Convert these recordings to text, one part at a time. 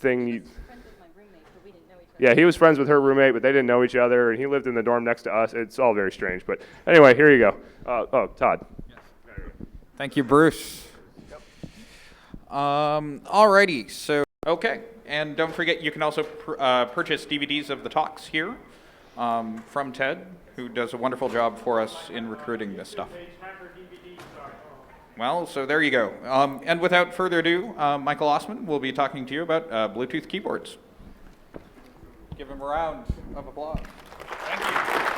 thing. He was friends with my roommate, but we didn't know each other. Yeah, he was friends with her roommate, but they didn't know each other, and he lived in the dorm next to us. It's all very strange. But anyway, here you go. Todd. Yes. Thank you, Bruce. Yep. Alrighty, so, okay. And don't forget, you can also purchase DVDs of the talks here from Ted, who does a wonderful job for us in recruiting this stuff. Well, so there you go. And without further ado, Michael Ossman will be talking to you about Bluetooth keyboards. Give him a round of applause. Thank you.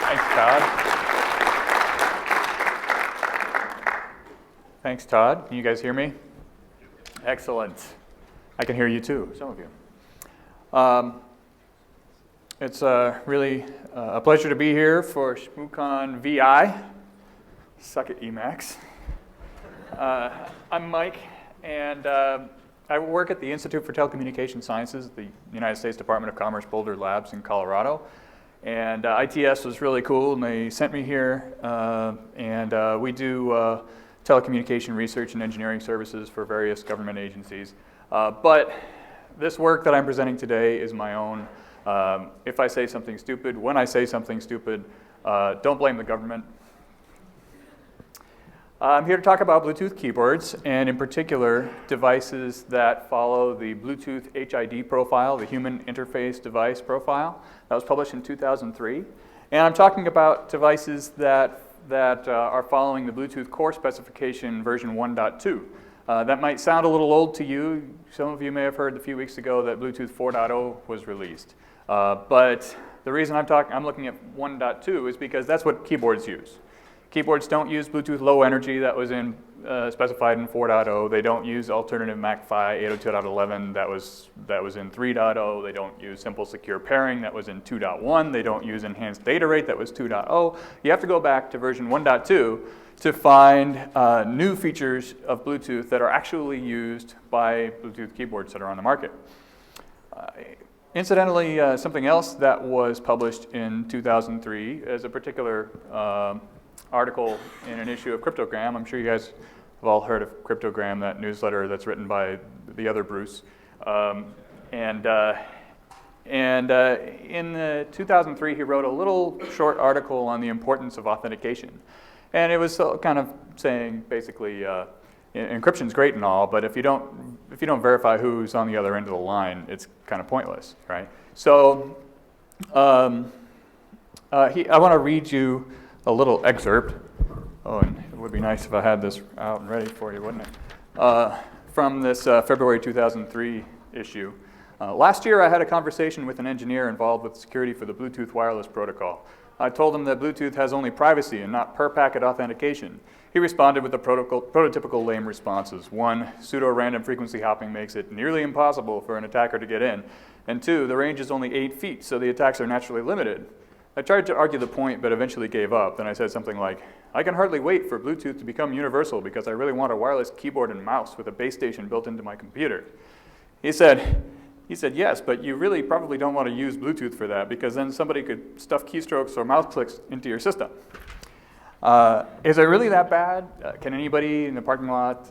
Thanks, Todd. Thanks, Todd. Can you guys hear me? Excellent. I can hear you too, some of you. It's really a pleasure to be here for Shmoocon VI. Suck it, Emacs. I'm Mike, and I work at the Institute for Telecommunication Sciences at the United States Department of Commerce Boulder Labs in Colorado. And ITS was really cool, and they sent me here, and we do telecommunication research and engineering services for various government agencies. But this work that I'm presenting today is my own. If I say something stupid, when I say something stupid, don't blame the government. I'm here to talk about Bluetooth keyboards, and in particular, devices that follow the Bluetooth HID profile, the Human Interface Device Profile. That was published in 2003. And I'm talking about devices that are following the Bluetooth core specification version 1.2. That might sound a little old to you. Some of you may have heard a few weeks ago that Bluetooth 4.0 was released. But the reason I'm looking at 1.2 is because that's what keyboards use. Keyboards don't use Bluetooth Low Energy that was specified in 4.0. They don't use alternative MAC-PHY 802.11 that was in 3.0. They don't use Simple Secure Pairing that was in 2.1. They don't use Enhanced Data Rate that was 2.0. You have to go back to version 1.2 to find new features of Bluetooth that are actually used by Bluetooth keyboards that are on the market. Incidentally, something else that was published in 2003 is a particular article in an issue of Cryptogram. I'm sure you guys have all heard of Cryptogram, that newsletter that's written by the other Bruce. In 2003, he wrote a little short article on the importance of authentication. And it was kind of saying, basically, encryption's great and all, but if you don't verify who's on the other end of the line, it's kind of pointless, right? So I want to read you a little excerpt. Oh, and it would be nice if I had this out and ready for you, wouldn't it? From this February 2003 issue. Last year, I had a conversation with an engineer involved with security for the Bluetooth wireless protocol. I told him that Bluetooth has only privacy and not per-packet authentication. He responded with the prototypical lame responses. 1, pseudo-random frequency hopping makes it nearly impossible for an attacker to get in. And 2, the range is only 8 feet, so the attacks are naturally limited. I tried to argue the point, but eventually gave up. Then I said something like, I can hardly wait for Bluetooth to become universal because I really want a wireless keyboard and mouse with a base station built into my computer. He said, yes, but you really probably don't want to use Bluetooth for that because then somebody could stuff keystrokes or mouse clicks into your system. Is it really that bad? Can anybody in the parking lot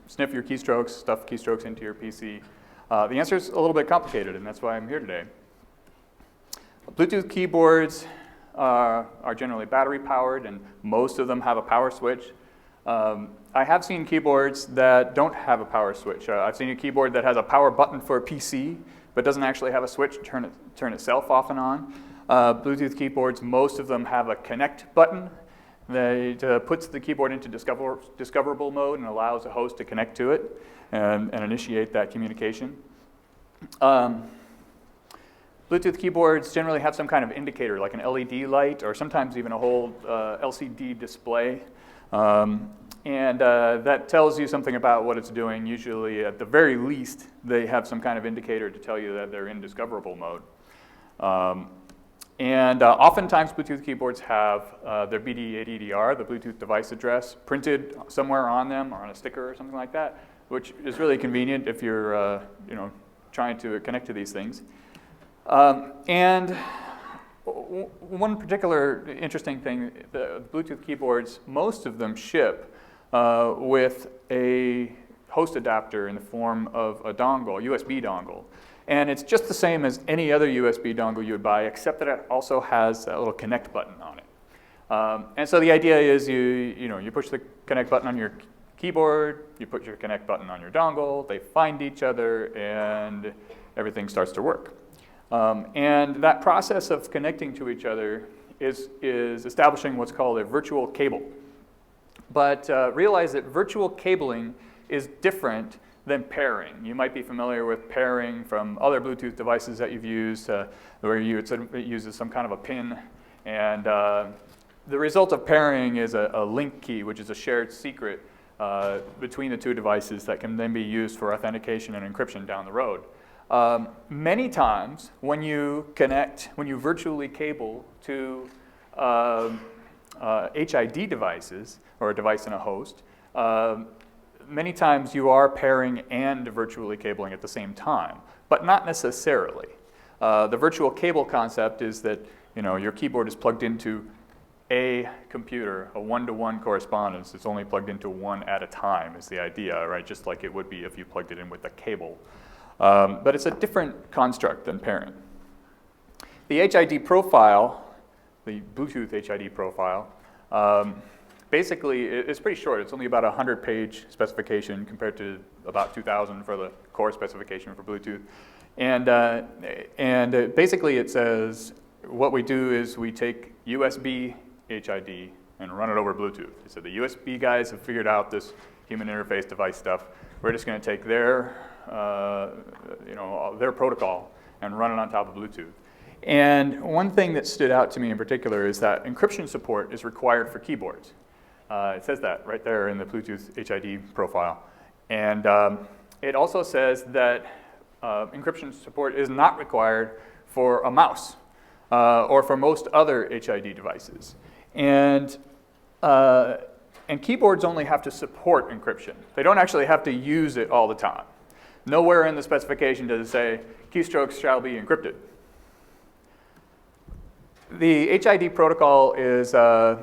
sniff your keystrokes, stuff keystrokes into your PC? The answer is a little bit complicated, and that's why I'm here today. Bluetooth keyboards are generally battery powered, and most of them have a power switch. I have seen keyboards that don't have a power switch. I've seen a keyboard that has a power button for a PC, but doesn't actually have a switch to turn itself off and on. Bluetooth keyboards, most of them have a connect button that puts the keyboard into discoverable mode and allows a host to connect to it and initiate that communication. Bluetooth keyboards generally have some kind of indicator, like an LED light, or sometimes even a whole LCD display. That tells you something about what it's doing. Usually, at the very least, they have some kind of indicator to tell you that they're in discoverable mode. Oftentimes, Bluetooth keyboards have their BD8EDR, the Bluetooth device address, printed somewhere on them or on a sticker or something like that, which is really convenient if you're trying to connect to these things. One particular interesting thing, the Bluetooth keyboards, most of them ship with a host adapter in the form of a dongle, a USB dongle. And it's just the same as any other USB dongle you would buy, except that it also has that little connect button on it. And so the idea is you push the connect button on your keyboard, you put your connect button on your dongle, they find each other, and everything starts to work. And that process of connecting to each other is establishing what's called a virtual cable. But realize that virtual cabling is different than pairing. You might be familiar with pairing from other Bluetooth devices that you've used, where it uses some kind of a pin. And the result of pairing is a link key, which is a shared secret between the two devices that can then be used for authentication and encryption down the road. Many times when you virtually cable to HID devices, or a device in a host, many times you are pairing and virtually cabling at the same time, but not necessarily. The virtual cable concept is that your keyboard is plugged into a computer, a one-to-one correspondence. It's only plugged into one at a time is the idea, right? Just like it would be if you plugged it in with a cable. But it's a different construct than pairing. The HID profile, the Bluetooth HID profile, basically it's pretty short. It's only about a 100-page specification compared to about 2,000 for the core specification for Bluetooth. And basically it says what we do is we take USB HID and run it over Bluetooth. So the USB guys have figured out this human interface device stuff. We're just going to take their protocol and run it on top of Bluetooth. And one thing that stood out to me in particular is that encryption support is required for keyboards. It says that right there in the Bluetooth HID profile. And it also says that encryption support is not required for a mouse or for most other HID devices. And keyboards only have to support encryption. They don't actually have to use it all the time. Nowhere in the specification does it say keystrokes shall be encrypted. The HID protocol is in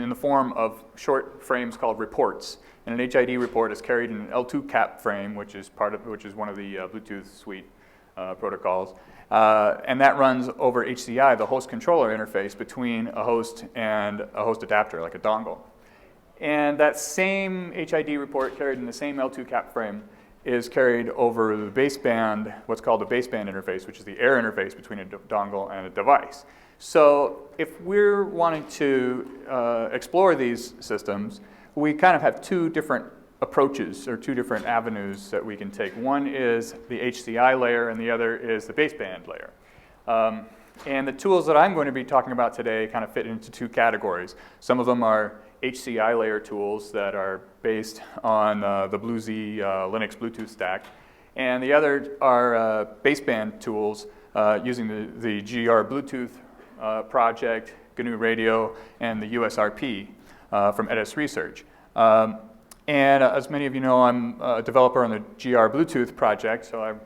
the form of short frames called reports. And an HID report is carried in an L2 cap frame, which is one of the Bluetooth suite protocols. And that runs over HCI, the host controller interface between a host and a host adapter, like a dongle. And that same HID report carried in the same L2 cap frame is carried over the baseband, what's called the baseband interface, which is the air interface between a dongle and a device. So if we're wanting to explore these systems, we kind of have two different approaches or two different avenues that we can take. One is the HCI layer and the other is the baseband layer. And the tools that I'm going to be talking about today kind of fit into two categories. Some of them are HCI layer tools that are based on the BlueZ Linux Bluetooth stack. And the other are baseband tools using the GR Bluetooth project, GNU Radio, and the USRP from Edis Research. And as many of you know, I'm a developer on the GR Bluetooth project, so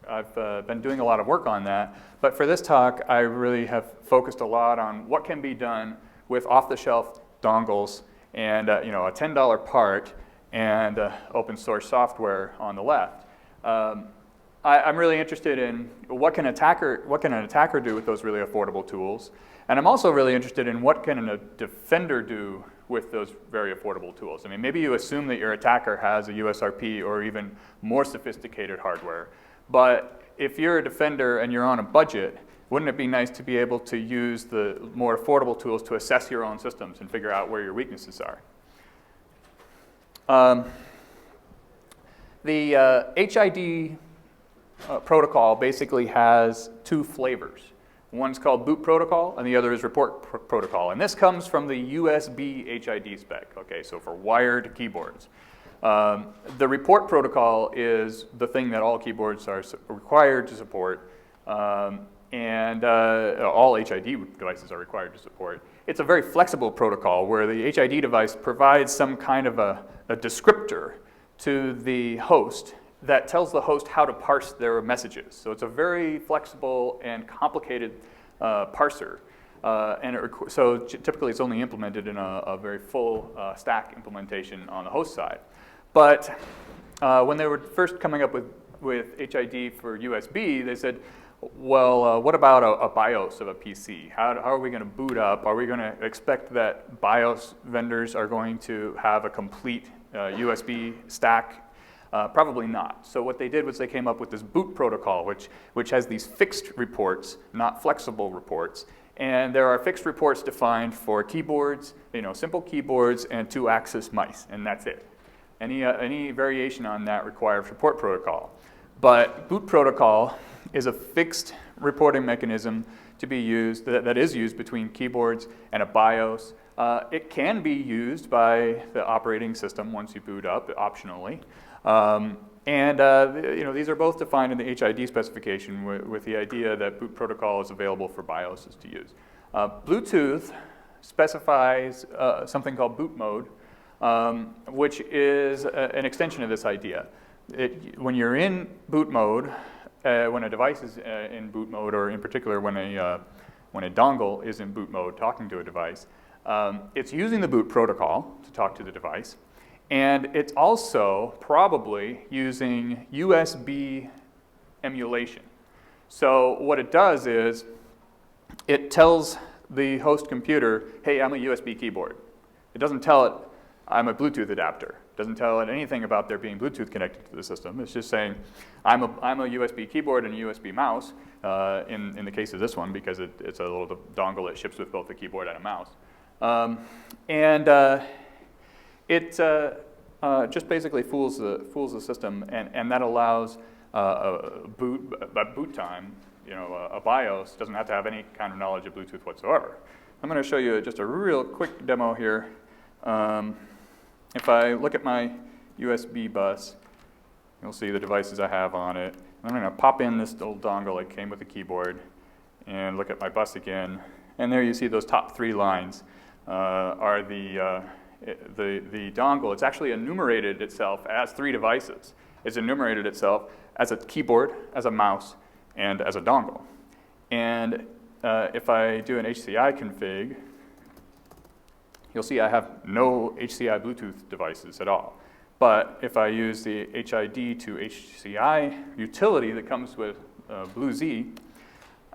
I've been doing a lot of work on that. But for this talk, I really have focused a lot on what can be done with off-the-shelf dongles and a $10 part and open source software on the left. I'm really interested in what can an attacker do with those really affordable tools, and I'm also really interested in what can a defender do with those very affordable tools. I mean, maybe you assume that your attacker has a USRP or even more sophisticated hardware, but if you're a defender and you're on a budget, wouldn't it be nice to be able to use the more affordable tools to assess your own systems and figure out where your weaknesses are? The HID protocol basically has two flavors. One's called boot protocol, and the other is report protocol. And this comes from the USB HID spec, okay, so for wired keyboards. The report protocol is the thing that all keyboards are required to support, and all HID devices are required to support. It's a very flexible protocol where the HID device provides some kind of a descriptor to the host that tells the host how to parse their messages. So it's a very flexible and complicated parser. So typically it's only implemented in a very full stack implementation on the host side. But when they were first coming up with HID for USB, they said, well, what about a BIOS of a PC? How are we going to boot up? Are we going to expect that BIOS vendors are going to have a complete USB stack? Probably not. So what they did was they came up with this boot protocol, which has these fixed reports, not flexible reports. And there are fixed reports defined for keyboards, simple keyboards and 2-axis mice, and that's it. Any variation on that requires report protocol. But boot protocol is a fixed reporting mechanism to be used, that is used between keyboards and a BIOS. It can be used by the operating system once you boot up, optionally. These are both defined in the HID specification with the idea that boot protocol is available for BIOSes to use. Bluetooth specifies something called boot mode, which is an extension of this idea. When you're in boot mode, when a device is in boot mode, or in particular when a dongle is in boot mode talking to a device, it's using the boot protocol to talk to the device, and it's also probably using USB emulation. So what it does is it tells the host computer, hey, I'm a USB keyboard. It doesn't tell it, I'm a Bluetooth adapter. It doesn't tell it anything about there being Bluetooth connected to the system. It's just saying, I'm a USB keyboard and a USB mouse, in the case of this one, because it's a little dongle that ships with both the keyboard and a mouse. It just basically fools the system, and that allows a boot time. A BIOS doesn't have to have any kind of knowledge of Bluetooth whatsoever. I'm going to show you just a real quick demo here. If I look at my USB bus, you'll see the devices I have on it. I'm going to pop in this little dongle that came with the keyboard and look at my bus again. And there you see those top 3 lines are the dongle. It's actually enumerated itself as 3 devices. It's enumerated itself as a keyboard, as a mouse, and as a dongle. And if I do an HCI config, you'll see I have no HCI Bluetooth devices at all. But if I use the HID to HCI utility that comes with BlueZ,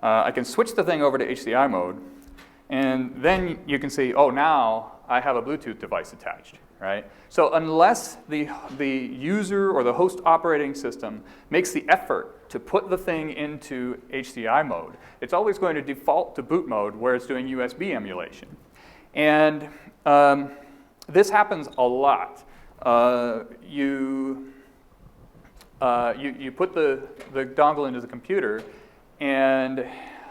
I can switch the thing over to HCI mode, and then you can see, oh, now I have a Bluetooth device attached, right? So unless the user or the host operating system makes the effort to put the thing into HCI mode, it's always going to default to boot mode where it's doing USB emulation. And this happens a lot. You put the dongle into the computer, and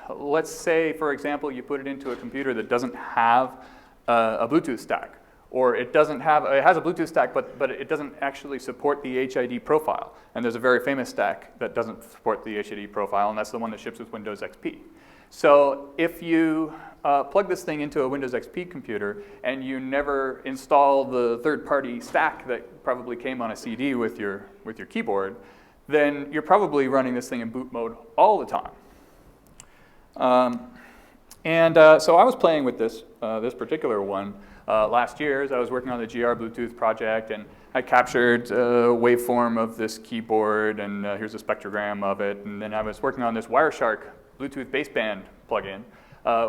let's say, for example, you put it into a computer that doesn't have a Bluetooth stack, or it has a Bluetooth stack, but it doesn't actually support the HID profile. And there's a very famous stack that doesn't support the HID profile, and that's the one that ships with Windows XP. So if you plug this thing into a Windows XP computer and you never install the third-party stack that probably came on a CD with your keyboard, then you're probably running this thing in boot mode all the time. So I was playing with this particular one last year as I was working on the GR Bluetooth project, and I captured a waveform of this keyboard, and here's a spectrogram of it, and then I was working on this Wireshark Bluetooth baseband plugin,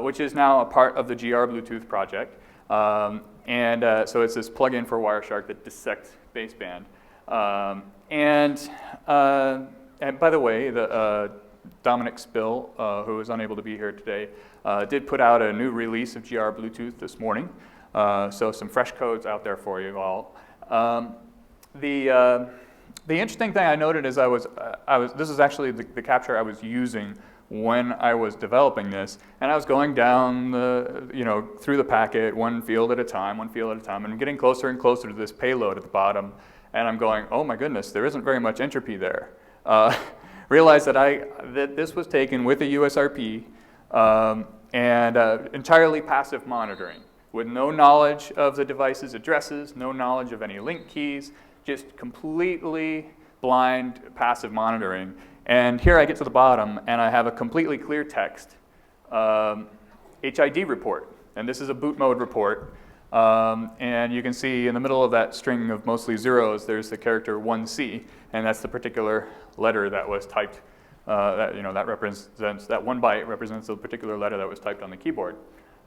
which is now a part of the GR Bluetooth project. So it's this plugin for Wireshark that dissects baseband. And by the way, Dominic Spill, who is unable to be here today, did put out a new release of GR Bluetooth this morning. So some fresh codes out there for you all. The interesting thing I noted is this is actually the capture I was using when I was developing this, and I was going down through the packet one field at a time, and I'm getting closer and closer to this payload at the bottom, and I'm going, oh my goodness, there isn't very much entropy there. Realized that this was taken with a USRP and entirely passive monitoring, with no knowledge of the device's addresses, no knowledge of any link keys, just completely blind passive monitoring. And here I get to the bottom, and I have a completely clear text HID report. And this is a boot mode report And you can see in the middle of that string of mostly zeros, there's the character 1C, and that's the particular letter that was typed. That represents, that 1 byte represents the particular letter that was typed on the keyboard.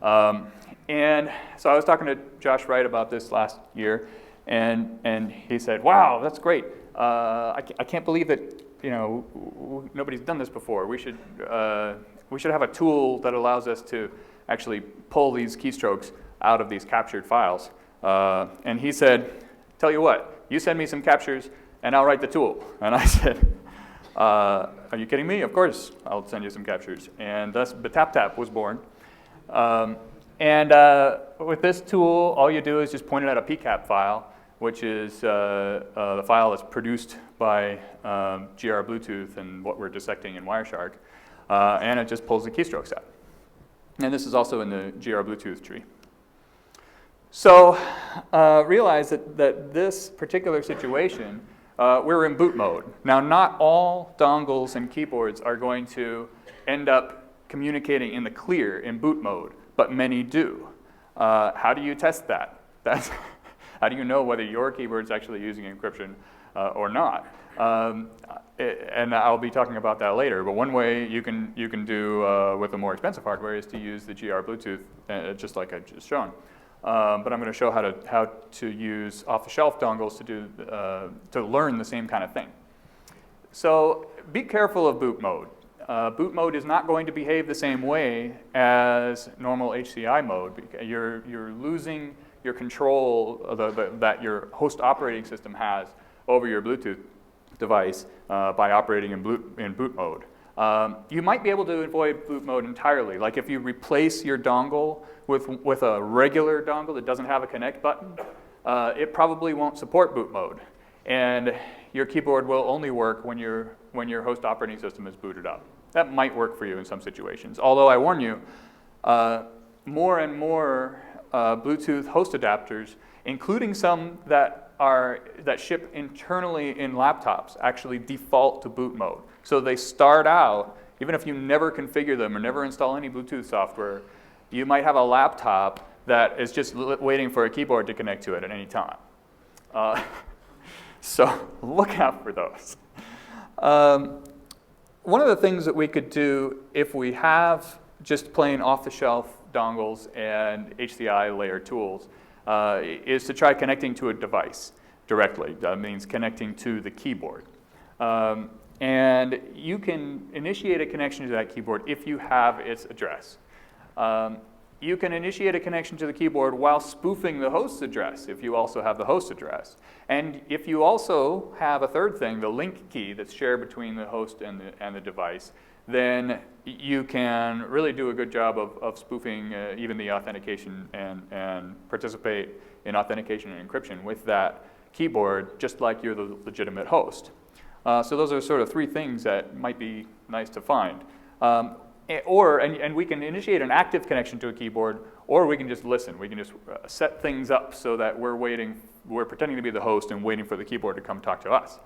And so I was talking to Josh Wright about this last year, and he said, "Wow, that's great. I can't believe that nobody's done this before. We should have a tool that allows us to actually pull these keystrokes out of these captured files." And he said, "Tell you what, you send me some captures, and I'll write the tool." And I said, "Are you kidding me? Of course I'll send you some captures." And thus BTapTap was born. With this tool, all you do is just point it at a PCAP file, which is the file that's produced by GR Bluetooth and what we're dissecting in Wireshark, and it just pulls the keystrokes out. And this is also in the GR Bluetooth tree. So realize that this particular situation, we're in boot mode. Now, not all dongles and keyboards are going to end up communicating in the clear in boot mode, but many do. How do you test that? How do you know whether your keyboard's actually using encryption or not? And I'll be talking about that later. But one way you can do with the more expensive hardware is to use the GR Bluetooth, just like I just shown. But I'm going to show how to use off-the-shelf dongles to learn the same kind of thing. So be careful of boot mode. Boot mode is not going to behave the same way as normal HCI mode. You're losing your control that your host operating system has over your Bluetooth device by operating in boot mode. You might be able to avoid boot mode entirely. Like if you replace your dongle with a regular dongle that doesn't have a connect button, it probably won't support boot mode. And your keyboard will only work when your host operating system is booted up. That might work for you in some situations. Although I warn you, more and more Bluetooth host adapters, including some that ship internally in laptops, actually default to boot mode. So they start out, even if you never configure them or never install any Bluetooth software, you might have a laptop that is just waiting for a keyboard to connect to it at any time. So look out for those. One of the things that we could do if we have just plain off-the-shelf dongles and HCI layer tools is to try connecting to a device directly. That means connecting to the keyboard. And you can initiate a connection to that keyboard if you have its address. You can initiate a connection to the keyboard while spoofing the host's address if you also have the host address. And if you also have a third thing, the link key that's shared between the host and the device, then you can really do a good job of spoofing even the authentication and participate in authentication and encryption with that keyboard, just like you're the legitimate host. So those are sort of three things that might be nice to find. And we can initiate an active connection to a keyboard, or we can just listen. We can just set things up so that we're pretending to be the host and waiting for the keyboard to come talk to us.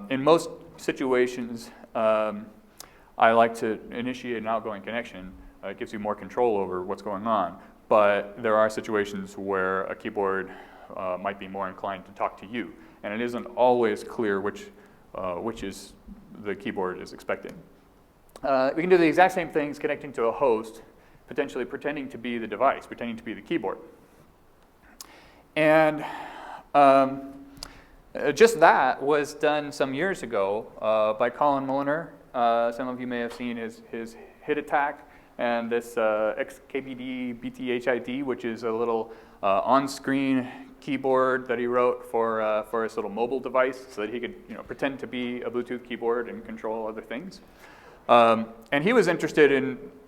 In most situations, I like to initiate an outgoing connection. It gives you more control over what's going on. But there are situations where a keyboard might be more inclined to talk to you, and it isn't always clear which is the keyboard is expecting. We can do the exact same things connecting to a host, potentially pretending to be the device, pretending to be the keyboard. And just that was done some years ago by Colin Mulliner. Some of you may have seen his hit attack and this XKBD BTHID, which is a little on-screen keyboard that he wrote for his little mobile device so that he could pretend to be a Bluetooth keyboard and control other things. And he was interested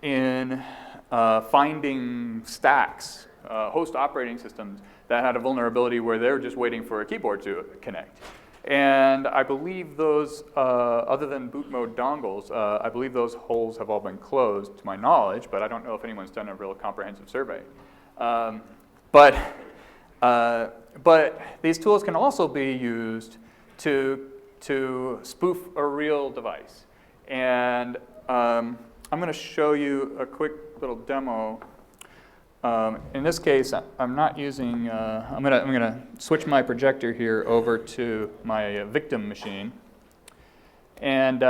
in finding stacks, host operating systems that had a vulnerability where they were just waiting for a keyboard to connect. And I believe those, other than boot mode dongles, I believe those holes have all been closed to my knowledge, but I don't know if anyone's done a real comprehensive survey. But these tools can also be used to spoof a real device. And I'm going to show you a quick little demo In this case, I'm not using, I'm gonna switch my projector here over to my victim machine. And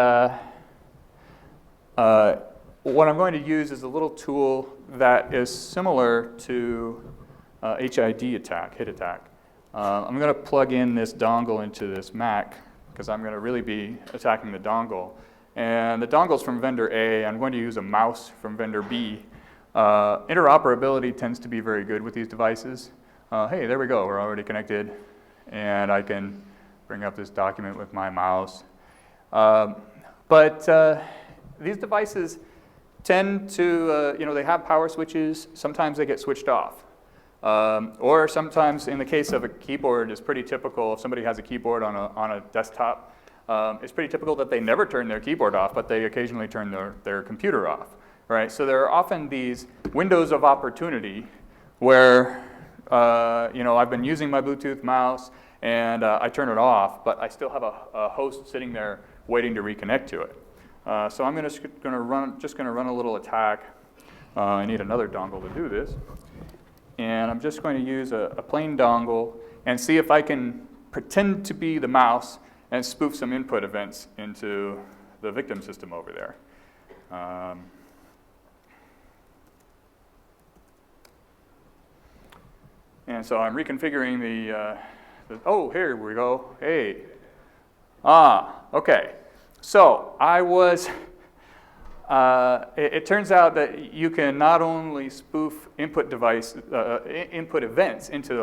what I'm going to use is a little tool that is similar to HID attack, hit attack. I'm going to plug in this dongle into this Mac because I'm going to really be attacking the dongle. And the dongle's from vendor A. I'm going to use a mouse from vendor B. Interoperability tends to be very good with these devices. Hey, there we go. We're already connected. And I can bring up this document with my mouse. But these devices tend to, they have power switches. Sometimes they get switched off. Or sometimes, in the case of a keyboard, it's pretty typical. If somebody has a keyboard on a desktop, it's pretty typical that they never turn their keyboard off, but they occasionally turn their computer off. Right? So there are often these windows of opportunity where, I've been using my Bluetooth mouse and I turn it off, but I still have a host sitting there waiting to reconnect to it. So I'm just going to run a little attack. I need another dongle to do this. And I'm just going to use a plain dongle and see if I can pretend to be the mouse and spoof some input events into the victim system over there. And so I'm reconfiguring oh, here we go. Hey. Okay. So I was, it turns out that you can not only spoof input events into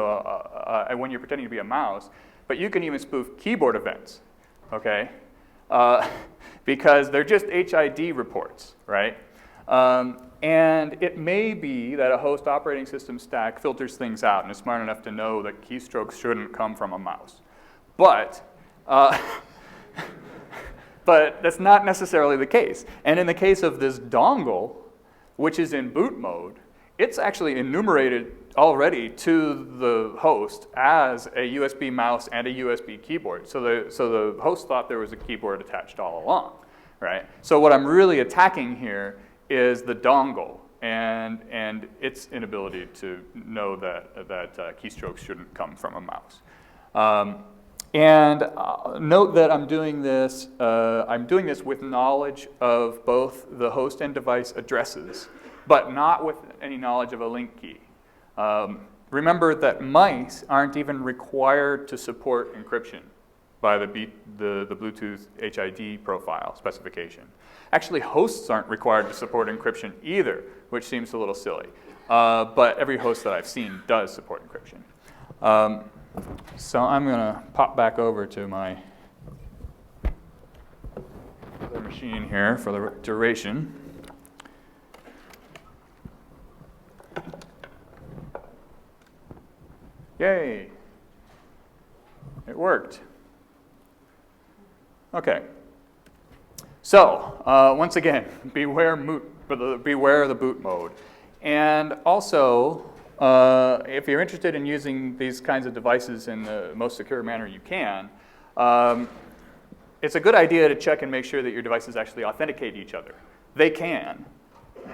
when you're pretending to be a mouse, but you can even spoof keyboard events, okay? Because they're just HID reports, right? And it may be that a host operating system stack filters things out and is smart enough to know that keystrokes shouldn't come from a mouse. But but that's not necessarily the case. And in the case of this dongle, which is in boot mode, it's actually enumerated already to the host as a USB mouse and a USB keyboard. So the host thought there was a keyboard attached all along, right? So what I'm really attacking here is the dongle and its inability to know that keystrokes shouldn't come from a mouse. Note that I'm doing this with knowledge of both the host and device addresses, but not with any knowledge of a link key. Remember that mice aren't even required to support encryption by the Bluetooth HID profile specification. Actually, hosts aren't required to support encryption either, which seems a little silly. But every host that I've seen does support encryption. So I'm going to pop back over to my other machine here for the duration. Yay! It worked. Okay. So once again, beware the boot mode, and also. If you're interested in using these kinds of devices in the most secure manner you can, it's a good idea to check and make sure that your devices actually authenticate each other. They can.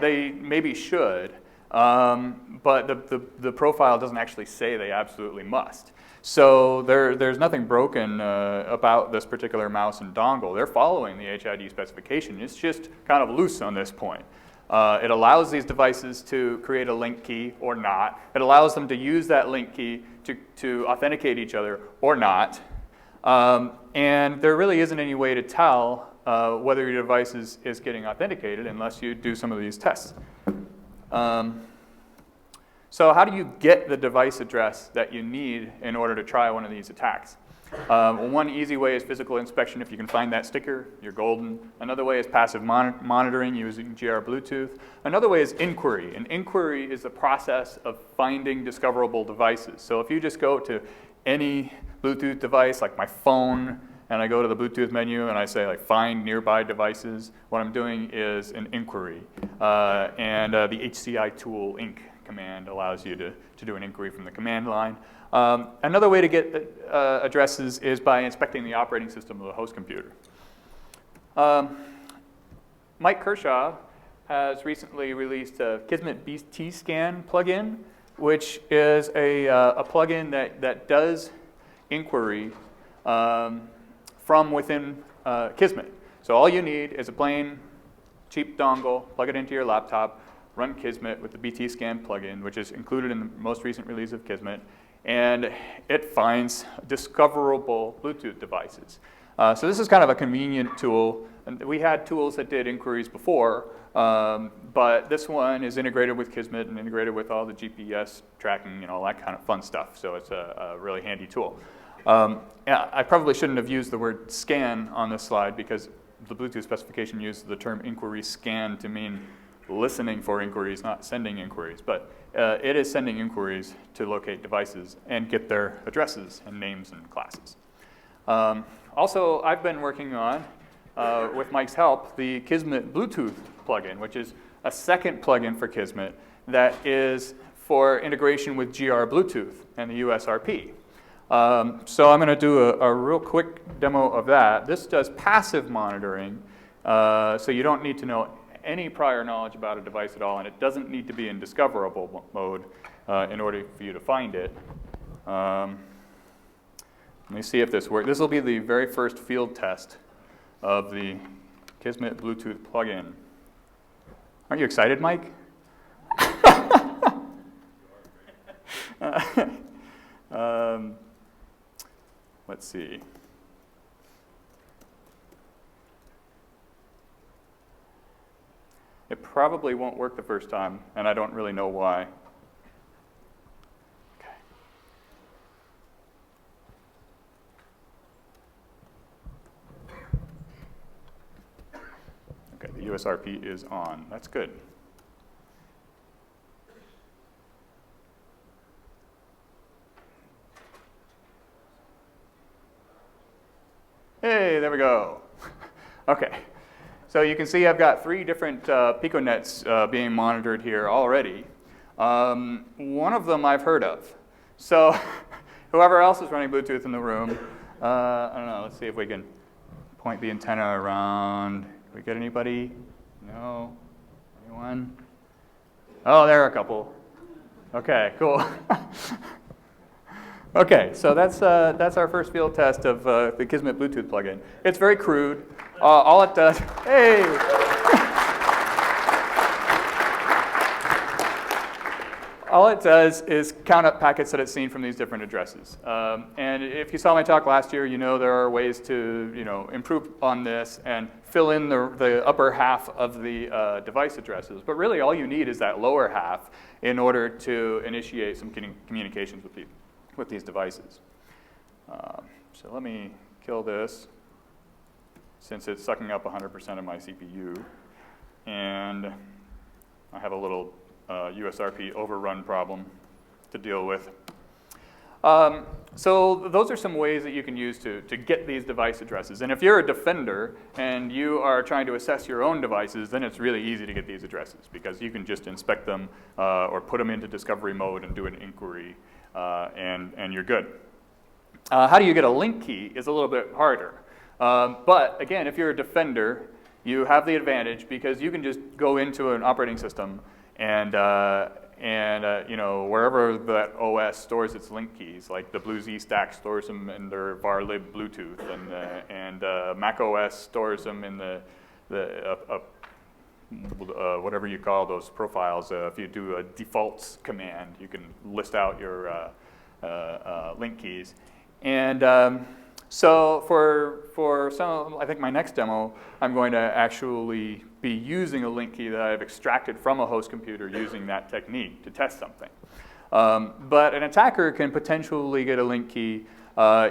They maybe should, but the profile doesn't actually say they absolutely must. So there's nothing broken about this particular mouse and dongle. They're following the HID specification. It's just kind of loose on this point. It allows these devices to create a link key or not. It allows them to use that link key to authenticate each other or not. And there really isn't any way to tell whether your device is getting authenticated unless you do some of these tests. So how do you get the device address that you need in order to try one of these attacks? One easy way is physical inspection. If you can find that sticker, you're golden. Another way is passive monitoring using GR Bluetooth. Another way is inquiry. And inquiry is the process of finding discoverable devices. So if you just go to any Bluetooth device, like my phone, and I go to the Bluetooth menu and I say, like, find nearby devices, what I'm doing is an inquiry. And the HCI tool inc command allows you to do an inquiry from the command line. Another way to get addresses is by inspecting the operating system of the host computer. Mike Kershaw has recently released a Kismet BT Scan plugin, which is a plugin that does inquiry from within Kismet. So all you need is a plain, cheap dongle, plug it into your laptop, run Kismet with the BT Scan plugin, which is included in the most recent release of Kismet, and it finds discoverable Bluetooth devices. So this is kind of a convenient tool. And we had tools that did inquiries before, but this one is integrated with Kismet and integrated with all the GPS tracking and all that kind of fun stuff. So it's a really handy tool. Yeah, I probably shouldn't have used the word scan on this slide because the Bluetooth specification uses the term inquiry scan to mean listening for inquiries, not sending inquiries. But it is sending inquiries to locate devices and get their addresses and names and classes. Also, I've been working on, with Mike's help, the Kismet Bluetooth plugin, which is a second plugin for Kismet that is for integration with GR Bluetooth and the USRP. So I'm going to do a real quick demo of that. This does passive monitoring, so you don't need to know any prior knowledge about a device at all, and it doesn't need to be in discoverable mode in order for you to find it. Let me see if this works. This will be the very first field test of the Kismet Bluetooth plugin. Aren't you excited, Mike? Let's see. It probably won't work the first time, and I don't really know why. Okay, the USRP is on. That's good. Hey, there we go. Okay, so you can see I've got 3 different PicoNets being monitored here already. One of them I've heard of. So whoever else is running Bluetooth in the room, I don't know, let's see if we can point the antenna around. Did we get anybody? No? Anyone? Oh, there are a couple. Okay, cool. Okay, so that's our first field test of the Kismet Bluetooth plugin. It's very crude. All it does, hey! All it does is count up packets that it's seen from these different addresses. And if you saw my talk last year, you know there are ways to improve on this and fill in the upper half of the device addresses. But really, all you need is that lower half in order to initiate some communications with these devices. So let me kill this since it's sucking up 100% of my CPU. And I have a little USRP overrun problem to deal with. So those are some ways that you can use to get these device addresses. And if you're a defender and you are trying to assess your own devices, then it's really easy to get these addresses because you can just inspect them or put them into discovery mode and do an inquiry, and you're good. How do you get a link key is a little bit harder. But again, if you're a defender, you have the advantage because you can just go into an operating system and wherever that OS stores its link keys, like the BlueZ stack stores them in their varlib Bluetooth, and Mac OS stores them in the whatever you call those profiles. If you do a defaults command, you can list out your link keys. And so for some, I think my next demo, I'm going to actually be using a link key that I've extracted from a host computer using that technique to test something. But an attacker can potentially get a link key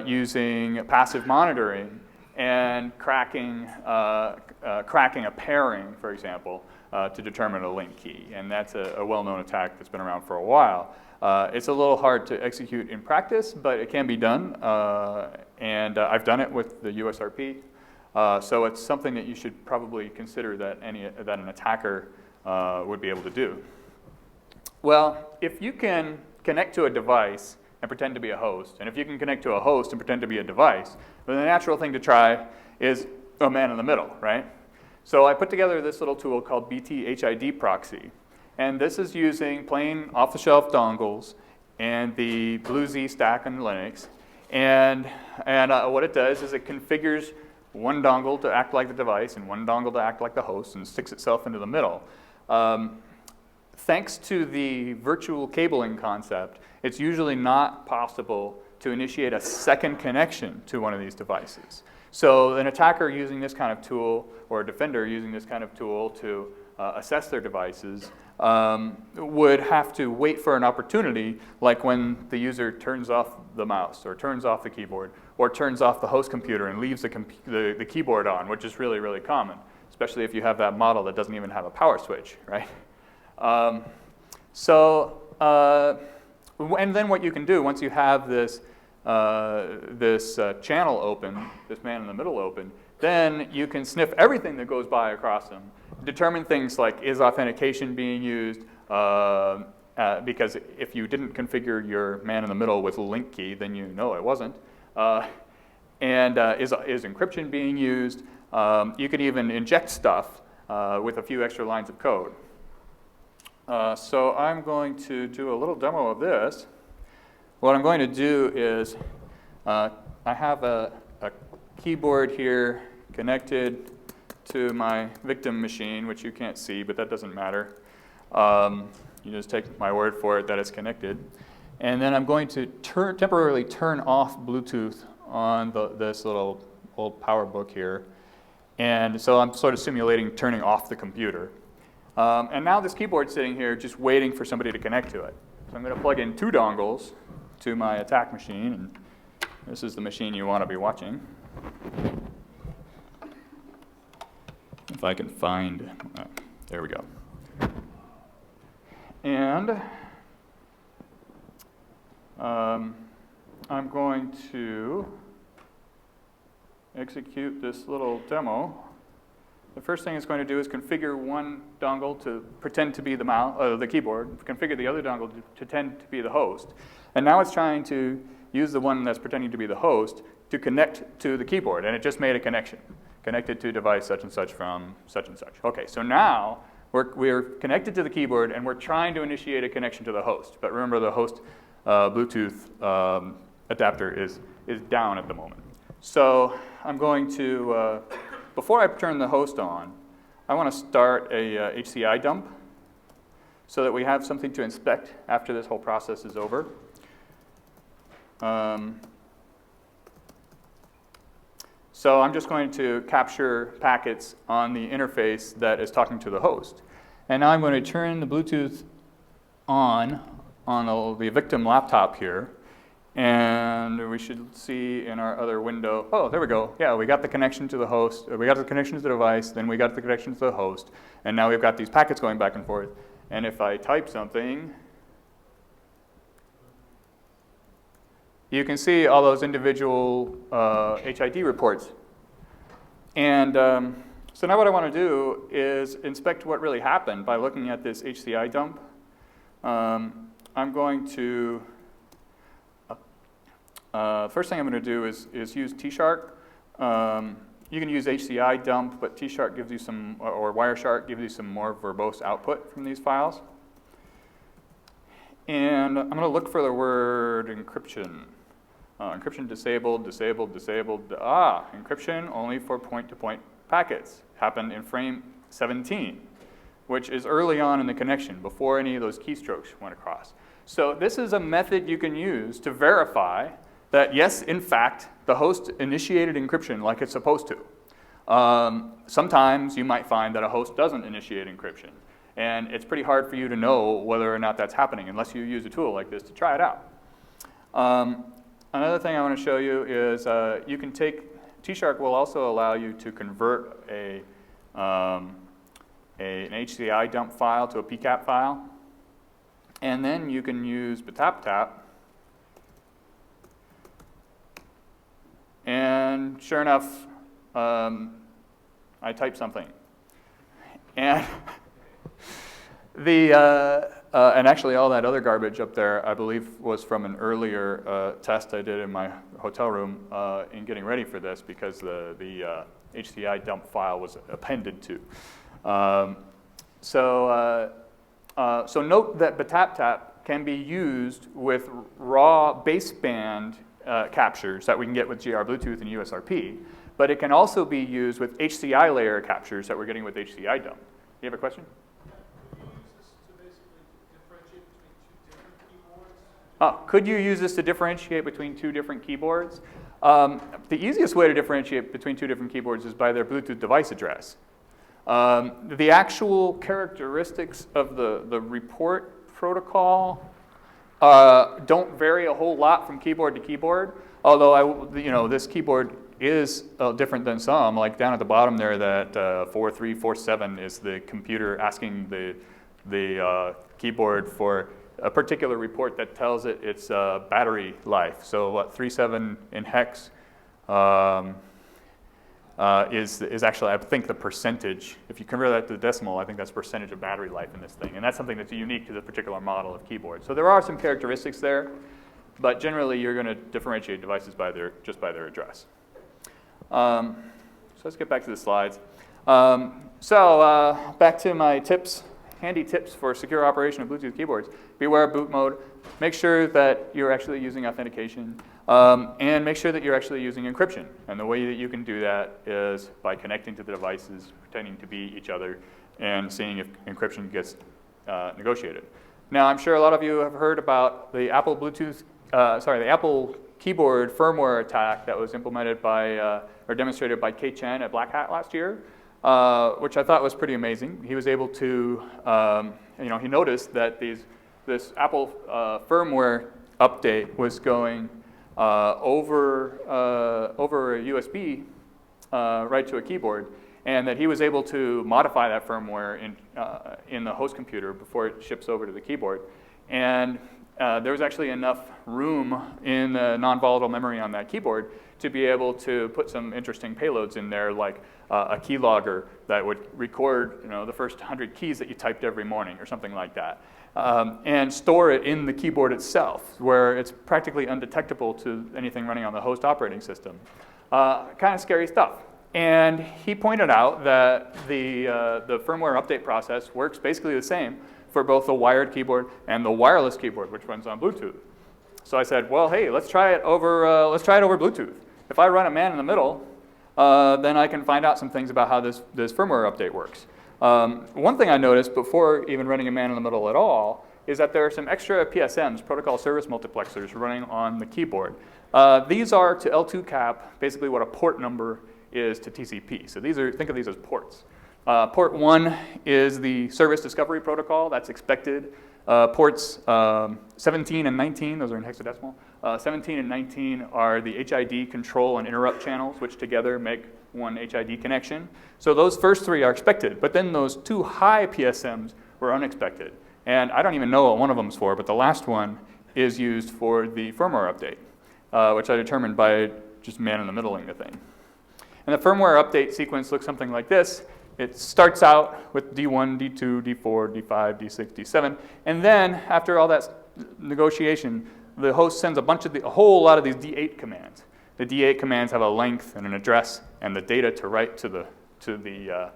using passive monitoring and cracking a pairing, for example, to determine a link key. And that's a well-known attack that's been around for a while. It's a little hard to execute in practice, but it can be done. And I've done it with the USRP. So it's something that you should probably consider that an attacker would be able to do. Well, if you can connect to a device and pretend to be a host, and if you can connect to a host and pretend to be a device, then the natural thing to try is a man in the middle, right? So I put together this little tool called BTHID proxy. And this is using plain off-the-shelf dongles and the BlueZ stack on Linux. And what it does is it configures one dongle to act like the device and one dongle to act like the host and sticks itself into the middle. Thanks to the virtual cabling concept, it's usually not possible to initiate a second connection to one of these devices. So an attacker using this kind of tool, or a defender using this kind of tool to assess their devices, would have to wait for an opportunity, like when the user turns off the mouse, or turns off the keyboard, or turns off the host computer and leaves the keyboard on, which is really, really common, especially if you have that model that doesn't even have a power switch, right? And then what you can do, once you have this channel open, this man in the middle open, then you can sniff everything that goes by across them, determine things like, is authentication being used, because if you didn't configure your man in the middle with a link key, then you know it wasn't. Is encryption being used? You could even inject stuff with a few extra lines of code. So I'm going to do a little demo of this. What I'm going to do is, I have a keyboard here connected to my victim machine, which you can't see, but that doesn't matter. You just take my word for it that it's connected. And then I'm going to temporarily turn off Bluetooth on this little old PowerBook here. And so I'm sort of simulating turning off the computer. And now this keyboard's sitting here just waiting for somebody to connect to it. So I'm going to plug in 2 dongles to my attack machine. And this is the machine you want to be watching. If I can find, there we go. And I'm going to execute this little demo. The first thing it's going to do is configure one dongle to pretend to be the keyboard, configure the other dongle to pretend to be the host. And now it's trying to use the one that's pretending to be the host to connect to the keyboard, and it just made a connection. Connected to device such and such from such and such. Okay, so now we're connected to the keyboard and we're trying to initiate a connection to the host. But remember, the host Bluetooth adapter is down at the moment. So I'm going to, before I turn the host on, I want to start a HCI dump so that we have something to inspect after this whole process is over. So I'm just going to capture packets on the interface that is talking to the host. And now I'm going to turn the Bluetooth on the victim laptop here. And we should see in our other window, oh, there we go. Yeah, we got the connection to the host. We got the connection to the device. Then we got the connection to the host. And now we've got these packets going back and forth. And if I type something, you can see all those individual HID reports. And so now what I want to do is inspect what really happened by looking at this HCI dump. I'm going to, first thing I'm going to do is use T-Shark. You can use HCI dump, but T-Shark gives you some, or Wireshark gives you some more verbose output from these files. And I'm going to look for the word encryption. Encryption disabled, disabled, disabled. Encryption only for point-to-point packets. Happened in frame 17, which is early on in the connection, before any of those keystrokes went across. So this is a method you can use to verify that, yes, in fact, the host initiated encryption like it's supposed to. Sometimes you might find that a host doesn't initiate encryption. And it's pretty hard for you to know whether or not that's happening unless you use a tool like this to try it out. Another thing I want to show you is you can take, T-Shark will also allow you to convert an HCI dump file to a PCAP file. And then you can use BTAP. And sure enough, I typed something. And and actually all that other garbage up there, I believe, was from an earlier test I did in my hotel room in getting ready for this, because the HCI dump file was appended to. So note that BTAP can be used with raw baseband captures that we can get with GR Bluetooth and USRP, but it can also be used with HCI layer captures that we're getting with HCI dump. You have a question? Could you use this to differentiate between two different keyboards? The easiest way to differentiate between two different keyboards is by their Bluetooth device address. The actual characteristics of the report protocol don't vary a whole lot from keyboard to keyboard, although this keyboard is different than some. Like down at the bottom there, that 4347 is the computer asking the keyboard for a particular report that tells it its battery life. So what 37 in hex is actually, I think, the percentage. If you convert that to the decimal, I think that's percentage of battery life in this thing. And that's something that's unique to this particular model of keyboard. So there are some characteristics there, but generally you're going to differentiate devices just by their address. So let's get back to the slides. Back to my tips. Handy tips for secure operation of Bluetooth keyboards. Beware of boot mode. Make sure that you're actually using authentication. And make sure that you're actually using encryption. And the way that you can do that is by connecting to the devices, pretending to be each other, and seeing if encryption gets negotiated. Now, I'm sure a lot of you have heard about the Apple the Apple keyboard firmware attack that was implemented by or demonstrated by Kei Chen at Black Hat last year. Which I thought was pretty amazing. He was able to, he noticed that this Apple firmware update was going over a USB right to a keyboard, and that he was able to modify that firmware in the host computer before it ships over to the keyboard. And there was actually enough room in the non-volatile memory on that keyboard to be able to put some interesting payloads in there, like a keylogger that would record the first 100 keys that you typed every morning or something like that, and store it in the keyboard itself, where it's practically undetectable to anything running on the host operating system. Kind of scary stuff. And he pointed out that the firmware update process works basically the same for both the wired keyboard and the wireless keyboard, which runs on Bluetooth. So I said, well, hey, let's try it over Bluetooth. If I run a man in the middle, then I can find out some things about how this firmware update works. One thing I noticed before even running a man in the middle at all is that there are some extra PSMs, protocol service multiplexers, running on the keyboard. These are to L2 cap basically what a port number is to TCP. So think of these as ports. Port 1 is the service discovery protocol. That's expected. Ports 17 and 19, those are in hexadecimal. 17 and 19 are the HID control and interrupt channels, which together make one HID connection. So those first three are expected, but then those two high PSMs were unexpected. And I don't even know what one of them is for, but the last one is used for the firmware update, which I determined by just man-in-the-middling the thing. And the firmware update sequence looks something like this. It starts out with D1, D2, D4, D5, D6, D7, and then after all that negotiation, the host sends a whole lot of these D8 commands. The D8 commands have a length and an address and the data to write to the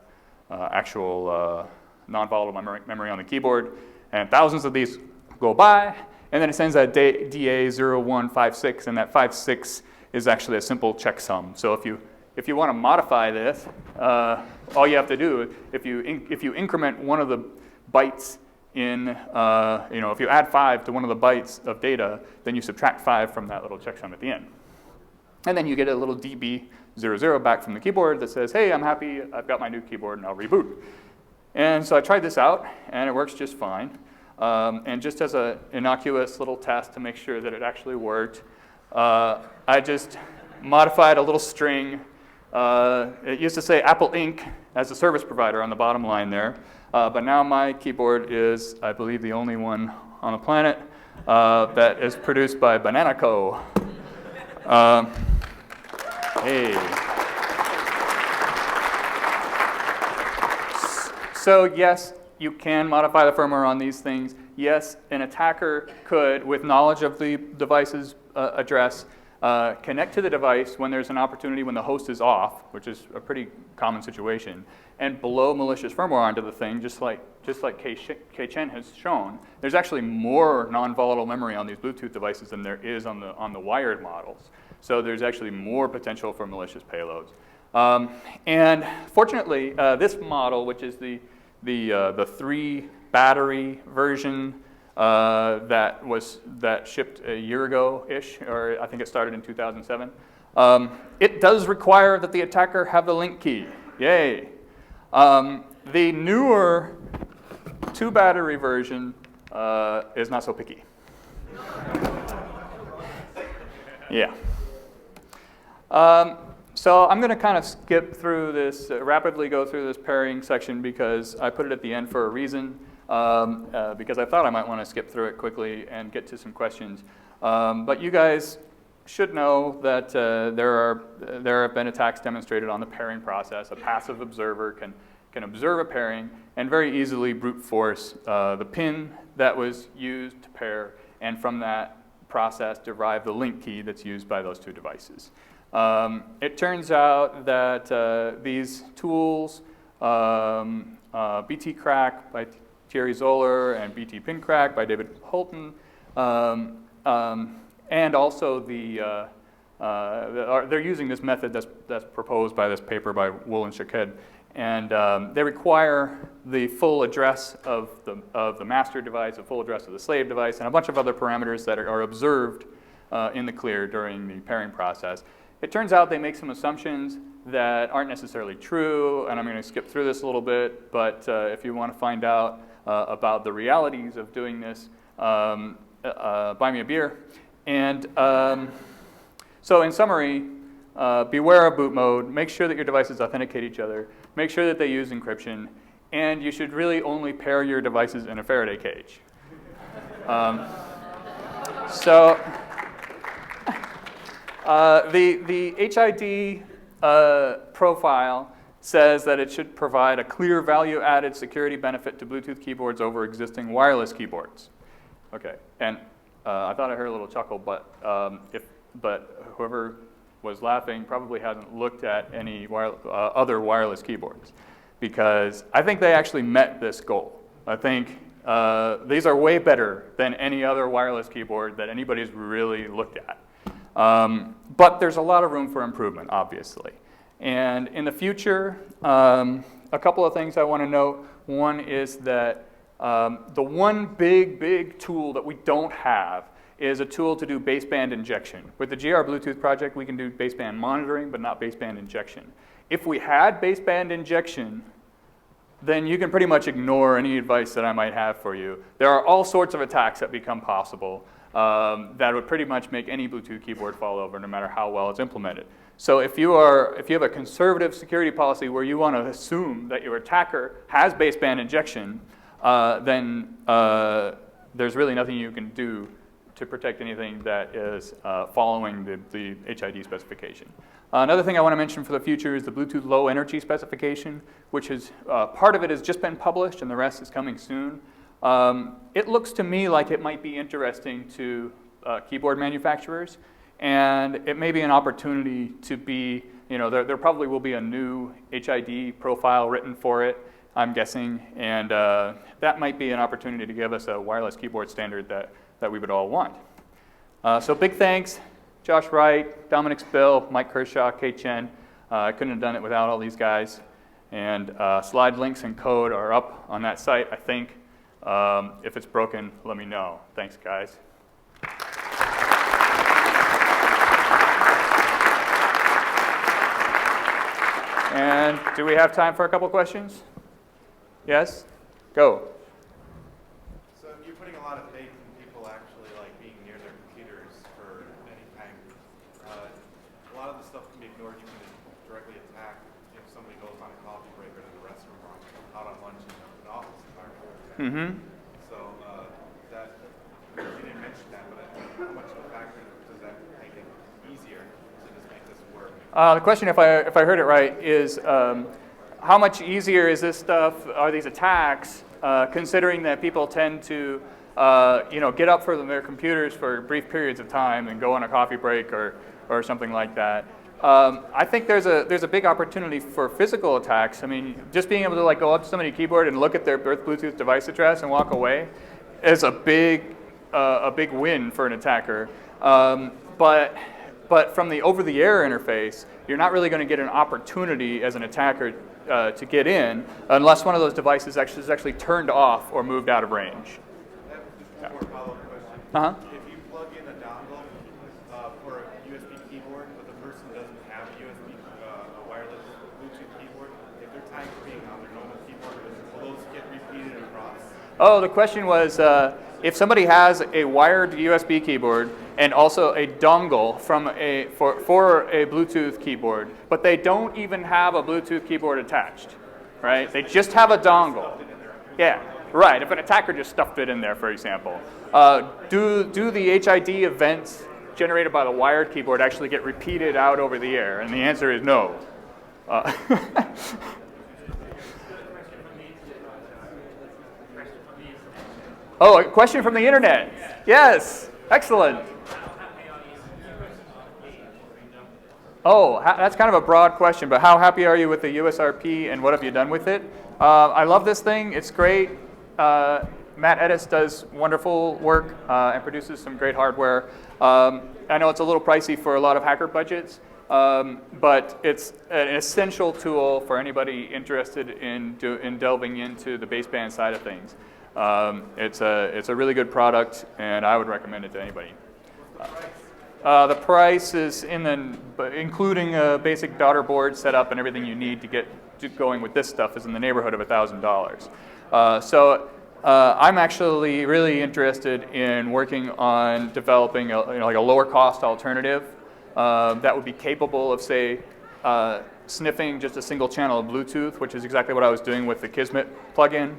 actual non-volatile memory on the keyboard, and thousands of these go by, and then it sends that DA0156, and that 56 is actually a simple checksum. So if you want to modify this, all you have to do, if you increment one of the bytes in, if you add 5 to one of the bytes of data, then you subtract 5 from that little checksum at the end. And then you get a little DB00 back from the keyboard that says, hey, I'm happy, I've got my new keyboard, and I'll reboot. And so I tried this out, and it works just fine. And just as an innocuous little test to make sure that it actually worked, I just modified a little string. It used to say Apple Inc. as a service provider on the bottom line there, but now my keyboard is, I believe, the only one on the planet that is produced by Banana Co. Hey. So yes, you can modify the firmware on these things. Yes, an attacker could, with knowledge of the device's address, connect to the device when there's an opportunity when the host is off, which is a pretty common situation, and blow malicious firmware onto the thing, just like Kei-Chen has shown. There's actually more non-volatile memory on these Bluetooth devices than there is on the wired models. So there's actually more potential for malicious payloads. And fortunately, this model, which is the 3-battery version that shipped a year ago-ish, or I think it started in 2007, it does require that the attacker have the link key. Yay. The newer 2-battery version is not so picky. Yeah. So I'm going to kind of skip through this, rapidly go through this pairing section because I put it at the end for a reason, because I thought I might want to skip through it quickly and get to some questions. But you guys should know that there have been attacks demonstrated on the pairing process. A passive observer can observe a pairing and very easily brute force the pin that was used to pair, and from that process derive the link key that's used by those two devices. It turns out that these tools, BT Crack by Thierry Zoller and BT Pin Crack by David Holton, and also they're using this method that's proposed by this paper by Wool and Shaked, and they require the full address of the master device, the full address of the slave device, and a bunch of other parameters that are observed in the clear during the pairing process. It turns out they make some assumptions that aren't necessarily true, and I'm going to skip through this a little bit, but if you want to find out about the realities of doing this, buy me a beer. And so in summary, beware of boot mode, make sure that your devices authenticate each other, make sure that they use encryption, and you should really only pair your devices in a Faraday cage. The HID profile says that it should provide a clear value-added security benefit to Bluetooth keyboards over existing wireless keyboards. Okay, and I thought I heard a little chuckle, but whoever was laughing probably hasn't looked at any other wireless keyboards, because I think they actually met this goal. I think these are way better than any other wireless keyboard that anybody's really looked at. But there's a lot of room for improvement, obviously. And in the future, a couple of things I want to note. One is that the one big tool that we don't have is a tool to do baseband injection. With the GR Bluetooth project, we can do baseband monitoring, but not baseband injection. If we had baseband injection, then you can pretty much ignore any advice that I might have for you. There are all sorts of attacks that become possible that would pretty much make any Bluetooth keyboard fall over, no matter how well it's implemented. So if you have a conservative security policy where you want to assume that your attacker has baseband injection, then there's really nothing you can do to protect anything that is following the HID specification. Another thing I want to mention for the future is the Bluetooth low energy specification, which is part of it has just been published and the rest is coming soon. It looks to me like it might be interesting to keyboard manufacturers, and it may be an opportunity to be, there probably will be a new HID profile written for it, I'm guessing, and that might be an opportunity to give us a wireless keyboard standard that we would all want. So big thanks, Josh Wright, Dominic Spill, Mike Kershaw, Kei-Chen. I couldn't have done it without all these guys. And slide links and code are up on that site, I think. If it's broken, let me know. Thanks, guys. And do we have time for a couple questions? Yes? Go. So you're putting a lot of faith in people actually being near their computers for any time. A lot of the stuff can be ignored. You can directly attack if somebody goes on a coffee break or to the restroom or out on lunch in an office environment. Mm-hmm. So you didn't mention that, but how much of a factor does that make it easier to just make this work? The question, if I heard it right, is how much easier is this stuff, are these attacks, considering that people tend to get up from their computers for brief periods of time and go on a coffee break or something like that. I think there's a big opportunity for physical attacks. I mean, just being able to like go up to somebody's keyboard and look at their Bluetooth device address and walk away is a big win for an attacker. But from the over-the-air interface, you're not really going to get an opportunity as an attacker to get in unless one of those devices is actually turned off or moved out of range. One more follow-up question. Uh-huh. If you plug in a dongle for a USB keyboard, but the person doesn't have a wireless Bluetooth keyboard, if they're typing on their normal keyboard, will those get repeated across? Oh, the question was if somebody has a wired USB keyboard and also a dongle for a Bluetooth keyboard, but they don't even have a Bluetooth keyboard attached, right? They just have a dongle. Yeah, right. If an attacker just stuffed it in there, for example, do the HID events generated by the wired keyboard actually get repeated out over the air? And the answer is no. Oh, a question from the internet. Yes, excellent. Oh, that's kind of a broad question, but how happy are you with the USRP and what have you done with it? I love this thing. It's great. Matt Edis does wonderful work and produces some great hardware. I know it's a little pricey for a lot of hacker budgets, but it's an essential tool for anybody interested in delving into the baseband side of things. It's a really good product, and I would recommend it to anybody. The price is including a basic daughter board setup and everything you need to get going with this stuff is in the neighborhood of $1,000. So I'm actually really interested in working on developing like a lower cost alternative that would be capable of, say, sniffing just a single channel of Bluetooth, which is exactly what I was doing with the Kismet plugin.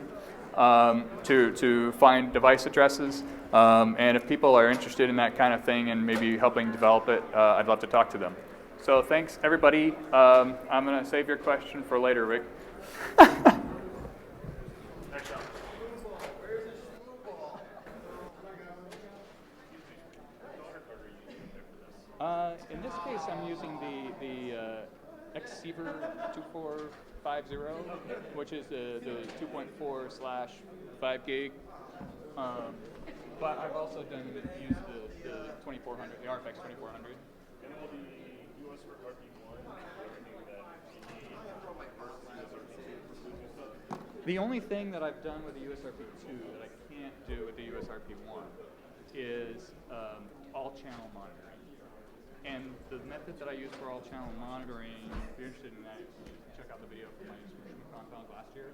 To find device addresses. And if people are interested in that kind of thing and maybe helping develop it, I'd love to talk to them. So thanks, everybody. I'm going to save your question for later, Rick. In this case, I'm using the Xceiver 2450, which is the 2.4/5 gig. But I've also used the 2400, the RFX 2400. And all the USRP1, The only thing that I've done with the USRP2 that I can't do with the USRP1 is all-channel monitoring. And the method that I use for all-channel monitoring, if you're interested in that, you can check out the video from my Shmoocon last year.